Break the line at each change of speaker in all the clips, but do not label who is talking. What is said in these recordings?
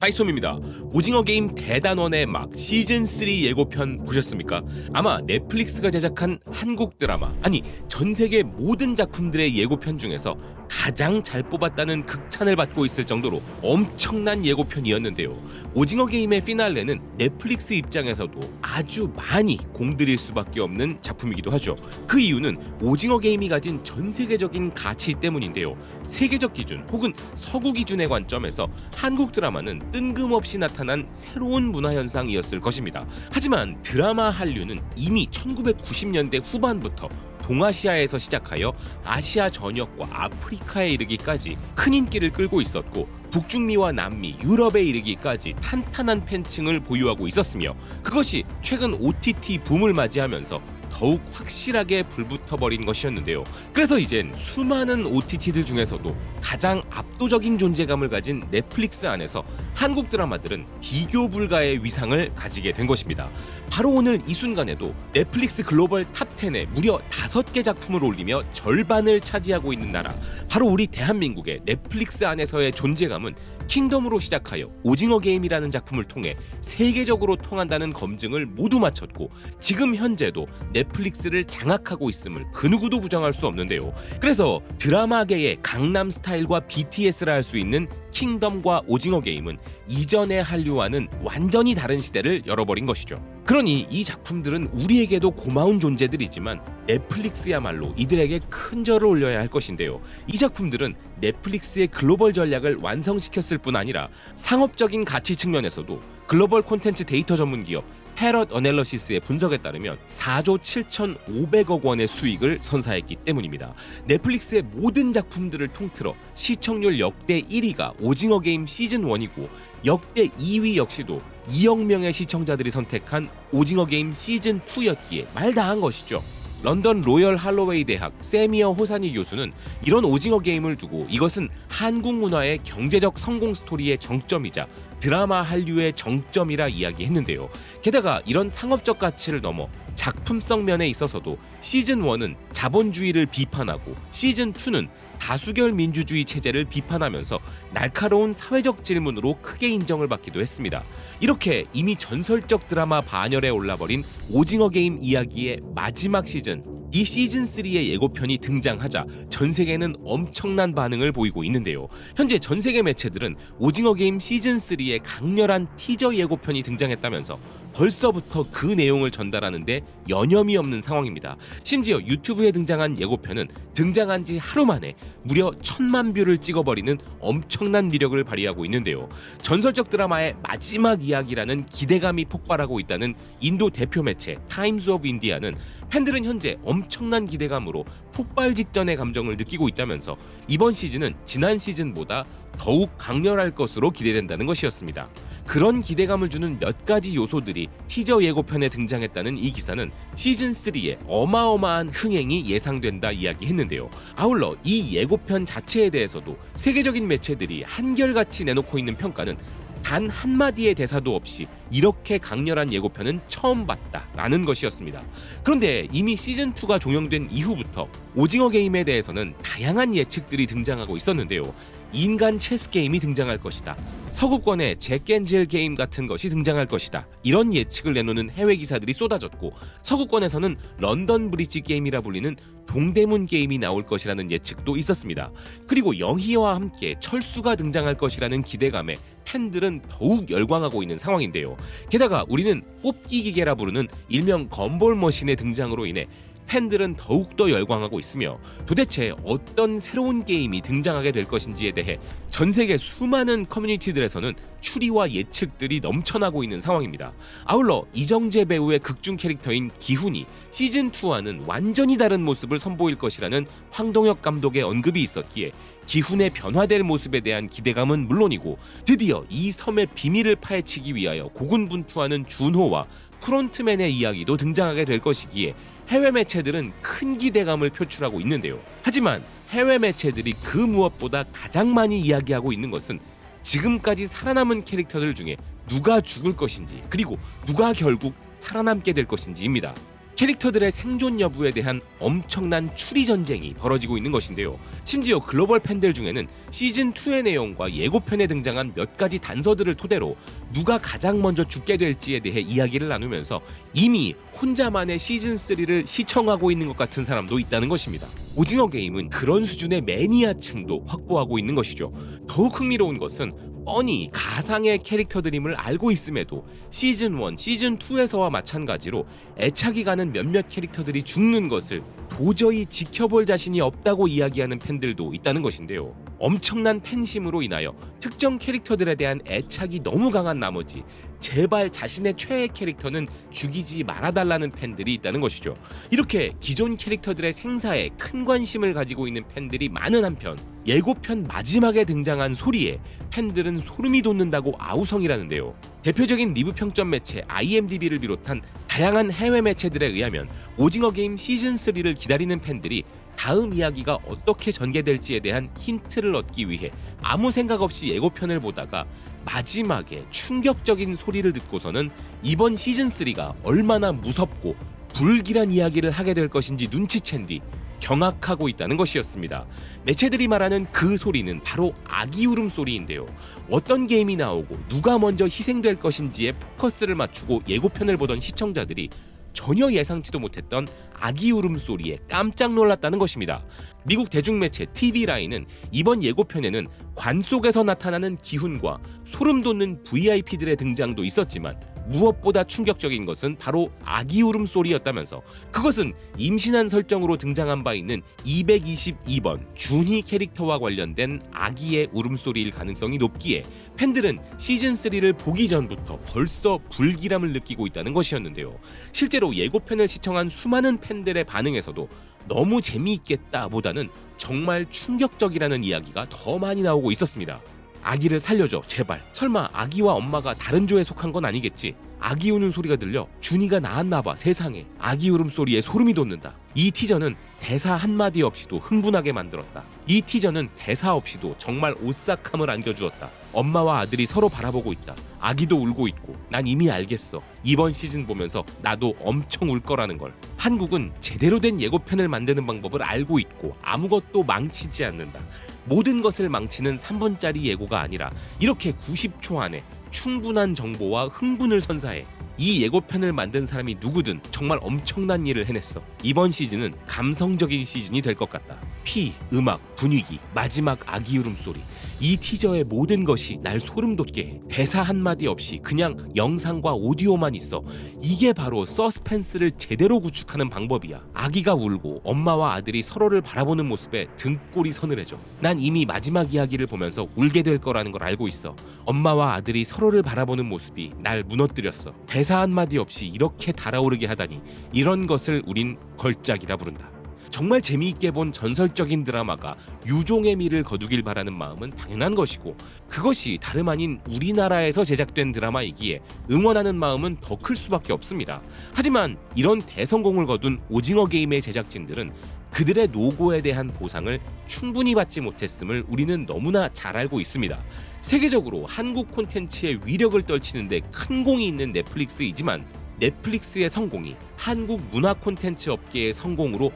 하이솜입니다. 오징어 게임 대단원의 막 시즌3 예고편 보셨습니까? 아마 넷플릭스가 제작한 한국 드라마, 아니 전 세계 모든 작품들의 예고편 중에서 가장 잘 뽑았다는 극찬을 받고 있을 정도로 엄청난 예고편이었는데요. 오징어 게임의 피날레는 넷플릭스 입장에서도 아주 많이 공들일 수밖에 없는 작품이기도 하죠. 그 이유는 오징어 게임이 가진 전 세계적인 가치 때문인데요. 세계적 기준 혹은 서구 기준의 관점에서 한국 드라마는 뜬금없이 나타난 새로운 문화 현상이었을 것입니다. 하지만 드라마 한류는 이미 1990년대 후반부터 동아시아에서 시작하여 아시아 전역과 아프리카에 이르기까지 큰 인기를 끌고 있었고, 북중미와 남미, 유럽에 이르기까지 탄탄한 팬층을 보유하고 있었으며, 그것이 최근 OTT 붐을 맞이하면서 더욱 확실하게 불붙어버린 것이었는데요. 그래서 이젠 수많은 OTT들 중에서도 가장 압도적인 존재감을 가진 넷플릭스 안에서 한국 드라마들은 비교 불가의 위상을 가지게 된 것입니다. 바로 오늘 이 순간에도 넷플릭스 글로벌 탑10에 무려 5개 작품을 올리며 절반을 차지하고 있는 나라, 바로 우리 대한민국의 넷플릭스 안에서의 존재감은 킹덤으로 시작하여 오징어 게임이라는 작품을 통해 세계적으로 통한다는 검증을 모두 마쳤고, 지금 현재도 넷플릭스를 장악하고 있음을 그 누구도 부정할 수 없는데요. 그래서 드라마계의 강남 스타일과 BTS라 할 수 있는 킹덤과 오징어 게임은 이전의 한류와는 완전히 다른 시대를 열어버린 것이죠. 그러니 이 작품들은 우리에게도 고마운 존재들이지만 넷플릭스야말로 이들에게 큰 절을 올려야 할 것인데요. 이 작품들은 넷플릭스의 글로벌 전략을 완성시켰을 뿐 아니라 상업적인 가치 측면에서도 글로벌 콘텐츠 데이터 전문 기업 패럿 어널리시스의 분석에 따르면 4조 7,500억 원의 수익을 선사했기 때문입니다. 넷플릭스의 모든 작품들을 통틀어 시청률 역대 1위가 오징어 게임 시즌 1이고, 역대 2위 역시도 2억 명의 시청자들이 선택한 오징어 게임 시즌 2였기에 말다한 것이죠. 런던 로열 할로웨이 대학 세미어 호사니 교수는 이런 오징어 게임을 두고 이것은 한국 문화의 경제적 성공 스토리의 정점이자 드라마 한류의 정점이라 이야기했는데요. 게다가 이런 상업적 가치를 넘어 작품성 면에 있어서도 시즌 1은 자본주의를 비판하고 시즌 2는 다수결 민주주의 체제를 비판하면서 날카로운 사회적 질문으로 크게 인정을 받기도 했습니다. 이렇게 이미 전설적 드라마 반열에 올라버린 오징어 게임 이야기의 마지막 시즌, 이 시즌3의 예고편이 등장하자 전 세계는 엄청난 반응을 보이고 있는데요. 현재 전 세계 매체들은 오징어 게임 시즌3의 강렬한 티저 예고편이 등장했다면서 벌써부터 그 내용을 전달하는데 여념이 없는 상황입니다. 심지어 유튜브에 등장한 예고편은 등장한 지 하루 만에 무려 1,000만 뷰를 찍어버리는 엄청난 위력을 발휘하고 있는데요. 전설적 드라마의 마지막 이야기라는 기대감이 폭발하고 있다는 인도 대표 매체 타임스 오브 인디아는 팬들은 현재 엄청난 기대감으로 폭발 직전의 감정을 느끼고 있다면서 이번 시즌은 지난 시즌보다 더욱 강렬할 것으로 기대된다는 것이었습니다. 그런 기대감을 주는 몇 가지 요소들이 티저 예고편에 등장했다는 이 기사는 시즌3의 어마어마한 흥행이 예상된다 이야기했는데요. 아울러 이 예고편 자체에 대해서도 세계적인 매체들이 한결같이 내놓고 있는 평가는 단 한마디의 대사도 없이 이렇게 강렬한 예고편은 처음 봤다라는 것이었습니다. 그런데 이미 시즌2가 종영된 이후부터 오징어 게임에 대해서는 다양한 예측들이 등장하고 있었는데요. 인간 체스 게임이 등장할 것이다, 서구권의 잭앤질 게임 같은 것이 등장할 것이다, 이런 예측을 내놓는 해외 기사들이 쏟아졌고, 서구권에서는 런던 브릿지 게임이라 불리는 동대문 게임이 나올 것이라는 예측도 있었습니다. 그리고 영희와 함께 철수가 등장할 것이라는 기대감에 팬들은 더욱 열광하고 있는 상황인데요. 게다가 우리는 뽑기 기계라 부르는 일명 건볼 머신의 등장으로 인해 팬들은 더욱더 열광하고 있으며, 도대체 어떤 새로운 게임이 등장하게 될 것인지에 대해 전 세계 수많은 커뮤니티들에서는 추리와 예측들이 넘쳐나고 있는 상황입니다. 아울러 이정재 배우의 극중 캐릭터인 기훈이 시즌2와는 완전히 다른 모습을 선보일 것이라는 황동혁 감독의 언급이 있었기에 기훈의 변화될 모습에 대한 기대감은 물론이고, 드디어 이 섬의 비밀을 파헤치기 위하여 고군분투하는 준호와 프론트맨의 이야기도 등장하게 될 것이기에 해외 매체들은 큰 기대감을 표출하고 있는데요. 하지만 해외 매체들이 그 무엇보다 가장 많이 이야기하고 있는 것은 지금까지 살아남은 캐릭터들 중에 누가 죽을 것인지, 그리고 누가 결국 살아남게 될 것인지입니다. 캐릭터들의 생존 여부에 대한 엄청난 추리 전쟁이 벌어지고 있는 것인데요. 심지어 글로벌 팬들 중에는 시즌2의 내용과 예고편에 등장한 몇 가지 단서들을 토대로 누가 가장 먼저 죽게 될지에 대해 이야기를 나누면서 이미 혼자만의 시즌3를 시청하고 있는 것 같은 사람도 있다는 것입니다. 오징어 게임은 그런 수준의 매니아층도 확보하고 있는 것이죠. 더욱 흥미로운 것은 뻔히 가상의 캐릭터들임을 알고 있음에도 시즌1, 시즌2에서와 마찬가지로 애착이 가는 몇몇 캐릭터들이 죽는 것을 도저히 지켜볼 자신이 없다고 이야기하는 팬들도 있다는 것인데요. 엄청난 팬심으로 인하여 특정 캐릭터들에 대한 애착이 너무 강한 나머지 제발 자신의 최애 캐릭터는 죽이지 말아달라는 팬들이 있다는 것이죠. 이렇게 기존 캐릭터들의 생사에 큰 관심을 가지고 있는 팬들이 많은 한편 예고편 마지막에 등장한 소리에 팬들은 소름이 돋는다고 아우성이라는데요. 대표적인 리뷰 평점 매체 IMDb를 비롯한 다양한 해외 매체들에 의하면 오징어 게임 시즌3를 기다리는 팬들이 다음 이야기가 어떻게 전개될지에 대한 힌트를 얻기 위해 아무 생각 없이 예고편을 보다가 마지막에 충격적인 소리를 듣고서는 이번 시즌3가 얼마나 무섭고 불길한 이야기를 하게 될 것인지 눈치챈 뒤 경악하고 있다는 것이었습니다. 매체들이 말하는 그 소리는 바로 아기 울음소리인데요. 어떤 게임이 나오고 누가 먼저 희생될 것인지에 포커스를 맞추고 예고편을 보던 시청자들이 전혀 예상치도 못했던 아기 울음소리에 깜짝 놀랐다는 것입니다. 미국 대중매체 TV라인은 이번 예고편에는 관 속에서 나타나는 기훈과 소름 돋는 VIP들의 등장도 있었지만 무엇보다 충격적인 것은 바로 아기 울음소리였다면서 그것은 임신한 설정으로 등장한 바 있는 222번 준희 캐릭터와 관련된 아기의 울음소리일 가능성이 높기에 팬들은 시즌3를 보기 전부터 벌써 불길함을 느끼고 있다는 것이었는데요. 실제로 예고편을 시청한 수많은 팬들의 반응에서도 너무 재미있겠다 보다는 정말 충격적이라는 이야기가 더 많이 나오고 있었습니다. 아기를 살려줘 제발. 설마 아기와 엄마가 다른 조에 속한 건 아니겠지. 아기 우는 소리가 들려 준이가 낳았나봐. 세상에. 아기 울음소리에 소름이 돋는다. 이 티저는 대사 한마디 없이도 흥분하게 만들었다. 이 티저는 대사 없이도 정말 오싹함을 안겨주었다. 엄마와 아들이 서로 바라보고 있다. 아기도 울고 있고 난 이미 알겠어. 이번 시즌 보면서 나도 엄청 울 거라는 걸. 한국은 제대로 된 예고편을 만드는 방법을 알고 있고 아무것도 망치지 않는다. 모든 것을 망치는 3분짜리 예고가 아니라 이렇게 90초 안에 충분한 정보와 흥분을 선사해. 이 예고편을 만든 사람이 누구든 정말 엄청난 일을 해냈어. 이번 시즌은 감성적인 시즌이 될 것 같다. 피, 음악, 분위기, 마지막 아기 울음소리, 이 티저의 모든 것이 날 소름 돋게 해. 대사 한마디 없이 그냥 영상과 오디오만 있어. 이게 바로 서스펜스를 제대로 구축하는 방법이야. 아기가 울고 엄마와 아들이 서로를 바라보는 모습에 등골이 서늘해져. 난 이미 마지막 이야기를 보면서 울게 될 거라는 걸 알고 있어. 엄마와 아들이 서로를 바라보는 모습이 날 무너뜨렸어. 대사 한마디 없이 이렇게 달아오르게 하다니 이런 것을 우린 걸작이라 부른다. 정말 재미있게 본 전설적인 드라마가 유종의 미를 거두길 바라는 마음은 당연한 것이고 그것이 다름 아닌 우리나라에서 제작된 드라마이기에 응원하는 마음은 더 클 수밖에 없습니다. 하지만 이런 대성공을 거둔 오징어 게임의 제작진들은 그들의 노고에 대한 보상을 충분히 받지 못했음을 우리는 너무나 잘 알고 있습니다. 세계적으로 한국 콘텐츠의 위력을 떨치는데 큰 공이 있는 넷플릭스이지만 넷플릭스의 성공이 한국 문화 콘텐츠 업계의 성공으로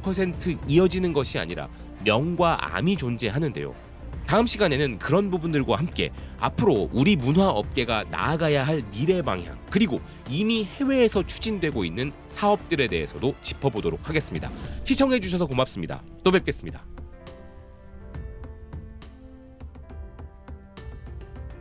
100% 이어지는 것이 아니라 명과 암이 존재하는데요. 다음 시간에는 그런 부분들과 함께 앞으로 우리 문화 업계가 나아가야 할 미래 방향 그리고 이미 해외에서 추진되고 있는 사업들에 대해서도 짚어보도록 하겠습니다. 시청해주셔서 고맙습니다. 또 뵙겠습니다.